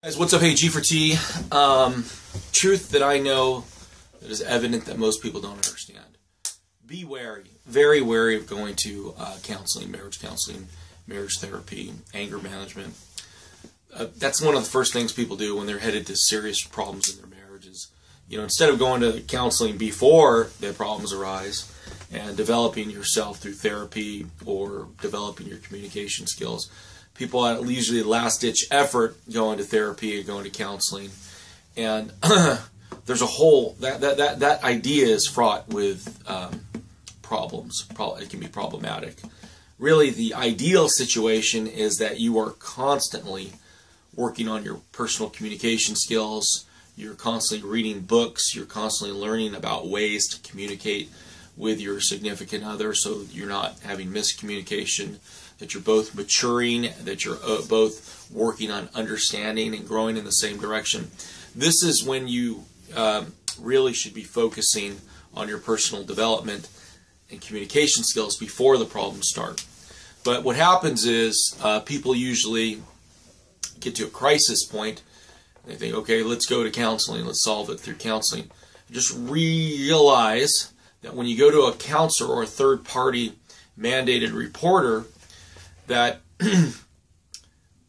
Guys, what's up? Hey, G4t. Truth that I know that is evident that most people don't understand. Be wary, very wary of going to counseling, marriage therapy, anger management. That's one of the first things people do when they're headed to serious problems in their marriages. You know, instead of going to counseling before the problems arise and developing yourself through therapy or developing your communication skills, people at usually last-ditch effort go into therapy or go into counseling, and there's a whole that idea is fraught with problems. It can be problematic. Really, the ideal situation is that you are constantly working on your personal communication skills. You're constantly reading books. You're constantly learning about ways to communicate with your significant other so you're not having miscommunication, that you're both maturing, that you're both working on understanding and growing in the same direction. This is when you really should be focusing on your personal development and communication skills before the problems start. But what happens is people usually get to a crisis point and they think, okay, let's go to counseling, let's solve it through counseling. Just realize that when you go to a counselor or a third-party mandated reporter, that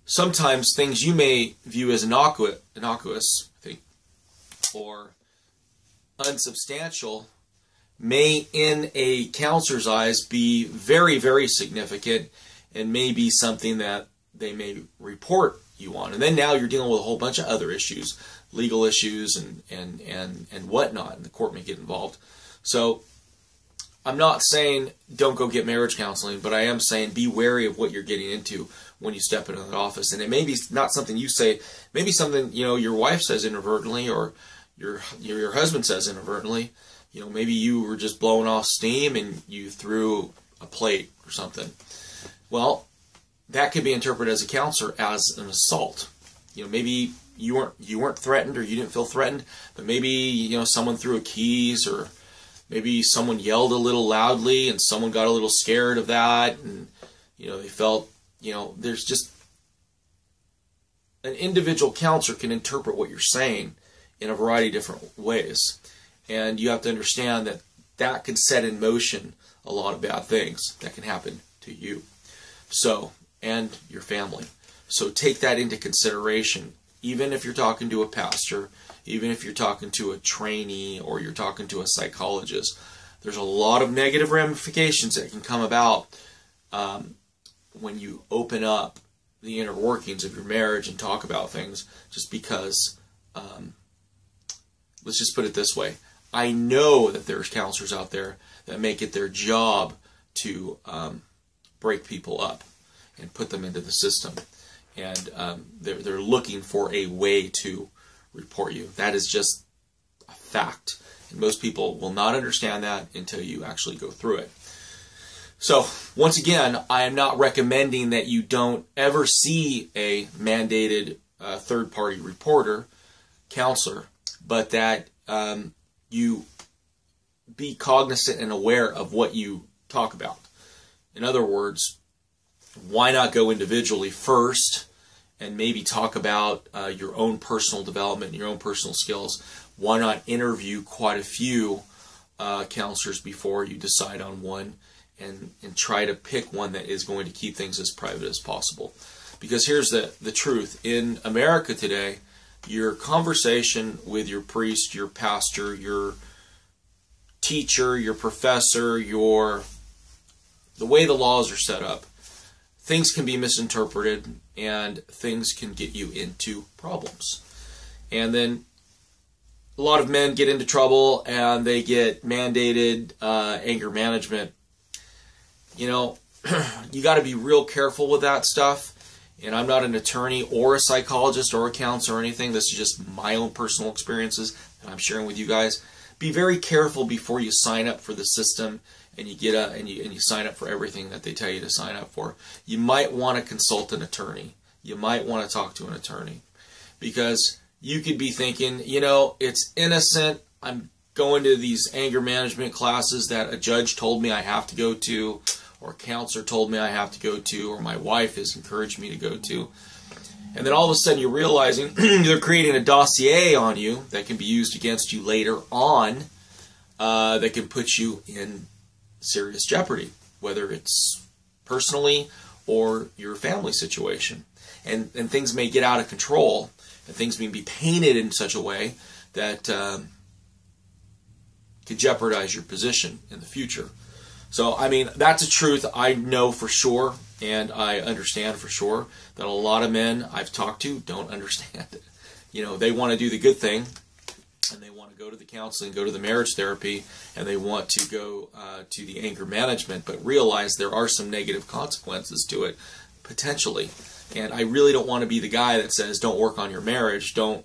sometimes things you may view as innocuous, I think, or unsubstantial, may in a counselor's eyes be very, very significant and may be something that they may report you on. And then now you're dealing with a whole bunch of other issues, legal issues and whatnot, and the court may get involved. So I'm not saying don't go get marriage counseling, but I am saying be wary of what you're getting into when you step into that office. And it may be not something you say, maybe something, you know, your wife says inadvertently, or your husband says inadvertently. You know, maybe you were just blowing off steam and you threw a plate or something. Well, that could be interpreted as a counselor as an assault. You know, maybe you weren't threatened, or you didn't feel threatened, but maybe, you know, someone threw a keys, or maybe someone yelled a little loudly and someone got a little scared of that, and, you know, they felt, you know, there's just an individual counselor can interpret what you're saying in a variety of different ways. And you have to understand that that can set in motion a lot of bad things that can happen to you. So, and your family. So take that into consideration, even if you're talking to a pastor, even if you're talking to a trainee, or you're talking to a psychologist. There's a lot of negative ramifications that can come about when you open up the inner workings of your marriage and talk about things, just because, let's just put it this way. I know that there's counselors out there that make it their job to break people up and put them into the system. And they're looking for a way to report you. That is just a fact. And most people will not understand that until you actually go through it. So, once again, I am not recommending that you don't ever see a mandated third-party reporter, counselor, but that you be cognizant and aware of what you talk about. In other words, why not go individually first and maybe talk about your own personal development, your own personal skills? Why not interview quite a few counselors before you decide on one, and try to pick one that is going to keep things as private as possible? Because here's the truth. In America today, your conversation with your priest, your pastor, your teacher, your professor, the way the laws are set up, things can be misinterpreted and things can get you into problems. And then a lot of men get into trouble and they get mandated anger management. You know, you got to be real careful with that stuff. And I'm not an attorney or a psychologist or a counselor or anything. This is just my own personal experiences that I'm sharing with you guys. Be very careful before you sign up for the system and you sign up for everything that they tell you to sign up for. You might want to consult an attorney. You might want to talk to an attorney, because you could be thinking, you know, it's innocent. I'm going to these anger management classes that a judge told me I have to go to, or a counselor told me I have to go to, or my wife has encouraged me to go to. And then all of a sudden you're realizing they're creating a dossier on you that can be used against you later on, that can put you in serious jeopardy, whether it's personally or your family situation. And things may get out of control, and things may be painted in such a way that could jeopardize your position in the future. So, I mean, that's a truth I know for sure, and I understand for sure that a lot of men I've talked to don't understand it. You know, they want to do the good thing, and they want to go to the counseling, go to the marriage therapy, and they want to go to the anger management, but realize there are some negative consequences to it, potentially. And I really don't want to be the guy that says, don't work on your marriage, don't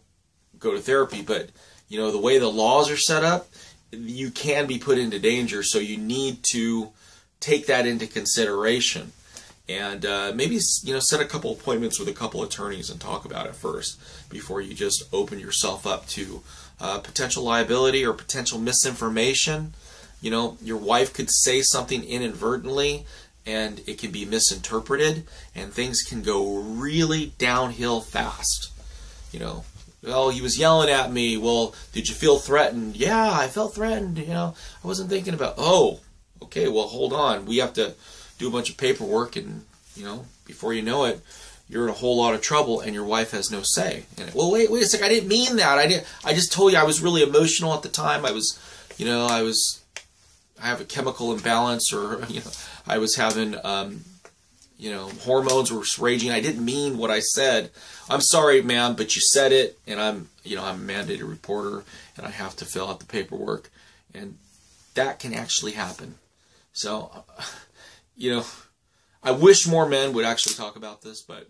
go to therapy. But, you know, the way the laws are set up, you can be put into danger, so you need to take that into consideration. And maybe, you know, set a couple appointments with a couple attorneys and talk about it first before you just open yourself up to potential liability or potential misinformation. You know, your wife could say something inadvertently and it can be misinterpreted, and things can go really downhill fast. You know, well, he was yelling at me. Well, did you feel threatened? Yeah, I felt threatened. You know, I wasn't thinking about, oh, okay, well, hold on. We have to do a bunch of paperwork, and, you know, before you know it, you're in a whole lot of trouble, and your wife has no say. And, well, wait a second, I didn't mean that. I just told you I was really emotional at the time. I was, you know, I have a chemical imbalance, or, you know, I was having, you know, hormones were raging. I didn't mean what I said. I'm sorry, ma'am, but you said it, and I'm a mandated reporter, and I have to fill out the paperwork, and that can actually happen. So, you know, I wish more men would actually talk about this, but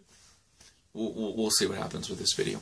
we'll see what happens with this video.